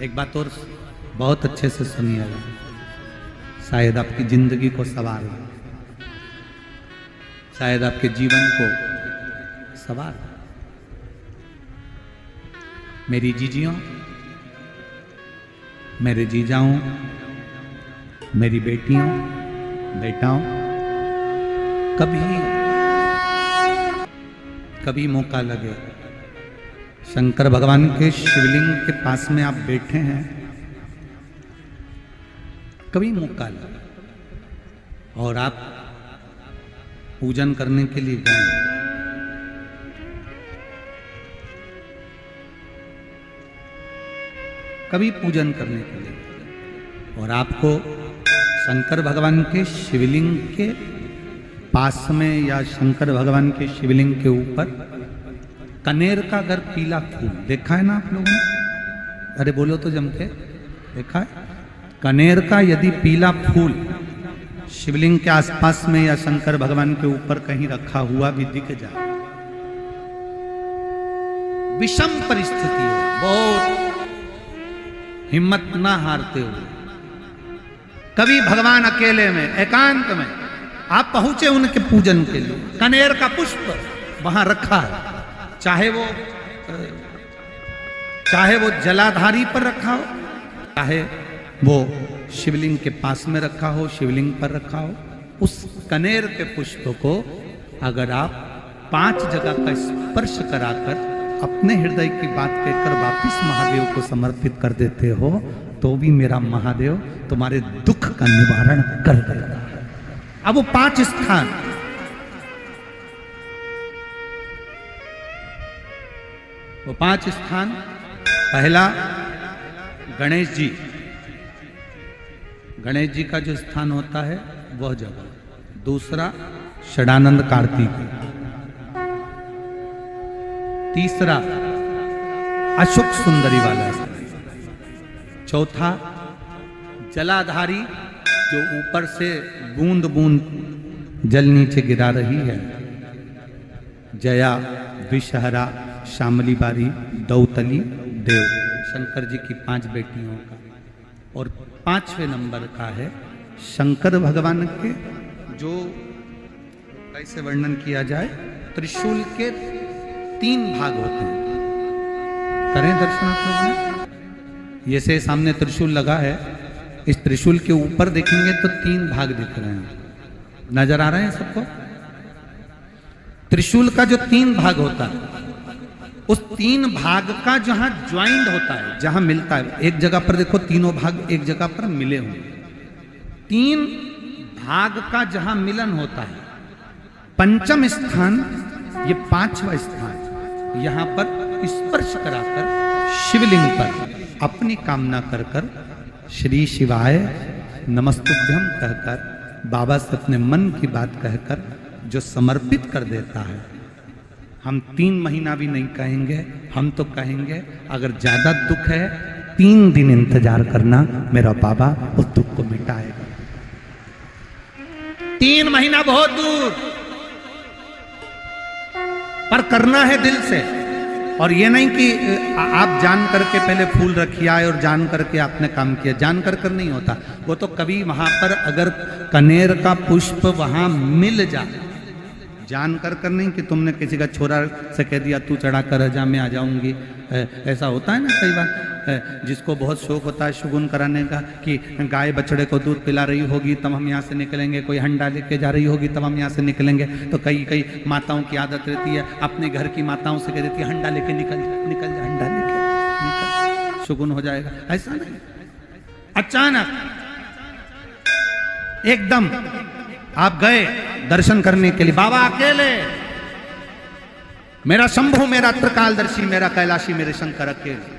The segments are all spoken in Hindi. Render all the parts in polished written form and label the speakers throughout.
Speaker 1: एक बात और बहुत अच्छे से सुनिएगा, शायद आपकी जिंदगी को सवार, शायद आपके जीवन को सवार। मेरी जीजियों, मेरे जीजाओं, मेरी बेटियों, बेटाओं, कभी मौका लगे, शंकर भगवान के शिवलिंग के पास में आप बैठे हैं, कभी मौका लगे और आप पूजन करने के लिए गए, कभी पूजन करने के लिए और आपको शंकर भगवान के शिवलिंग के पास में या शंकर भगवान के शिवलिंग के ऊपर कनेर का अगर पीला फूल देखा है ना आप लोगों ने, अरे बोलो तो जम के, देखा है? कनेर का यदि पीला फूल शिवलिंग के आसपास में या शंकर भगवान के ऊपर कहीं रखा हुआ भी दिख जाए, विषम परिस्थिति हो, बहुत हिम्मत ना हारते हुए, कभी भगवान अकेले में एकांत में आप पहुंचे उनके पूजन के लिए, कनेर का पुष्प वहां रखा है, चाहे वो जलाधारी पर रखा हो, चाहे वो शिवलिंग के पास में रखा हो, शिवलिंग पर रखा हो, उस कनेर के पुष्प को अगर आप 5 जगह का स्पर्श कराकर अपने हृदय की बात कहकर वापिस महादेव को समर्पित कर देते हो, तो भी मेरा महादेव तुम्हारे दुख का निवारण कर देगा। अब वो 5 स्थान, वो 5 स्थान, पहला गणेश जी, गणेश जी का जो स्थान होता है वह जगह, दूसरा षडानंद कार्तिक, तीसरा अशोक सुंदरी वाला स्थान, चौथा जलाधारी जो ऊपर से बूंद बूंद जल नीचे गिरा रही है, जया, विषहरा, शामली बारी, दौतली, देव, शंकर जी की 5 बेटियों का, और 5वें नंबर का है शंकर भगवान के, जो कैसे वर्णन किया जाए, त्रिशूल के 3 भाग होते हैं। करें दर्शन आप लोगों ने, ये से सामने त्रिशूल लगा है, इस त्रिशूल के ऊपर देखेंगे तो 3 भाग दिख रहे हैं, नजर आ रहे हैं सबको? त्रिशूल का जो 3 भाग होता है, उस 3 भाग का जहां ज्वाइंट होता है, जहां मिलता है, एक जगह पर देखो तीनों भाग एक जगह पर मिले हुए, 3 भाग का जहां मिलन होता है, 5वां स्थान, ये 5वां स्थान, यहां पर स्पर्श कराकर शिवलिंग पर अपनी कामना कर कर श्री शिवाय नमस्तुभ्यम कहकर बाबा से अपने मन की बात कहकर जो समर्पित कर देता है, हम 3 महीना भी नहीं कहेंगे, हम तो कहेंगे अगर ज्यादा दुख है 3 दिन इंतजार करना, मेरा बाबा उस दुख को मिटाएगा। 3 महीना बहुत दूर, पर करना है दिल से, और ये नहीं कि आप जान करके पहले फूल रखिए आए और जान करके आपने काम किया, जान कर नहीं होता वो तो, कभी वहां पर अगर कनेर का पुष्प वहां मिल जाए, जान कर नहीं कि तुमने किसी का छोरा से कह दिया तू चढ़ा कर जा मैं आ जाऊंगी, ऐसा होता है ना कई बार, जिसको बहुत शौक होता है शगुन कराने का कि गाय बछड़े को दूध पिला रही होगी तब हम यहाँ से निकलेंगे, कोई हंडा लेके जा रही होगी तब हम यहाँ से निकलेंगे, तो कई माताओं की आदत रहती है, अपने घर की माताओं से कह देती है हंडा लेके निकल जा, हंडा लेके निकल, शगुन हो जाएगा। ऐसा नहीं, अचानक एकदम आप गए दर्शन करने के लिए, बाबा अकेले, मेरा शंभु, मेरा त्रिकालदर्शी, मेरा कैलाशी, मेरे शंकर अकेले,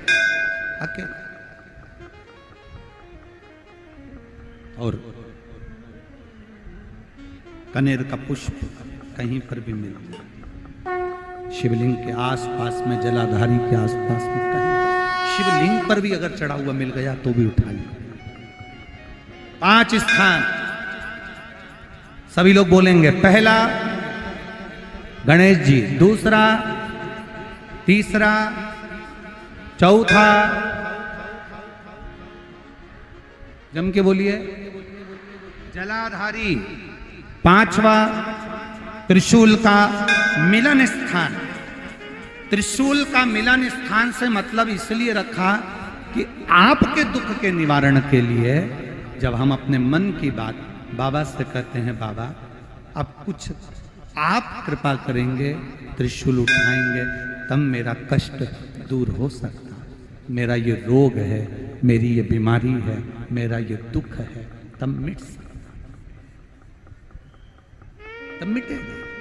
Speaker 1: और कनेर का पुष्प कहीं पर भी मिल जाए, शिवलिंग के आसपास में, जलाधारी के आसपास में, कहीं शिवलिंग पर भी अगर चढ़ा हुआ मिल गया तो भी उठा लिया। 5 स्थान सभी लोग बोलेंगे, पहला गणेश जी, दूसरा, तीसरा, चौथा, जम के बोलिए। जलाधारी, पांचवा त्रिशूल का मिलन स्थान। त्रिशूल का मिलन स्थान से मतलब इसलिए रखा कि आपके दुख के निवारण के लिए जब हम अपने मन की बात बाबा से कहते हैं, बाबा अब कुछ आप कृपा करेंगे, त्रिशूल उठाएंगे, तब मेरा कष्ट दूर हो सकता, मेरा ये रोग है, मेरी ये बीमारी है, मेरा ये दुख है, तब मिट सकता, तब मिटेगा।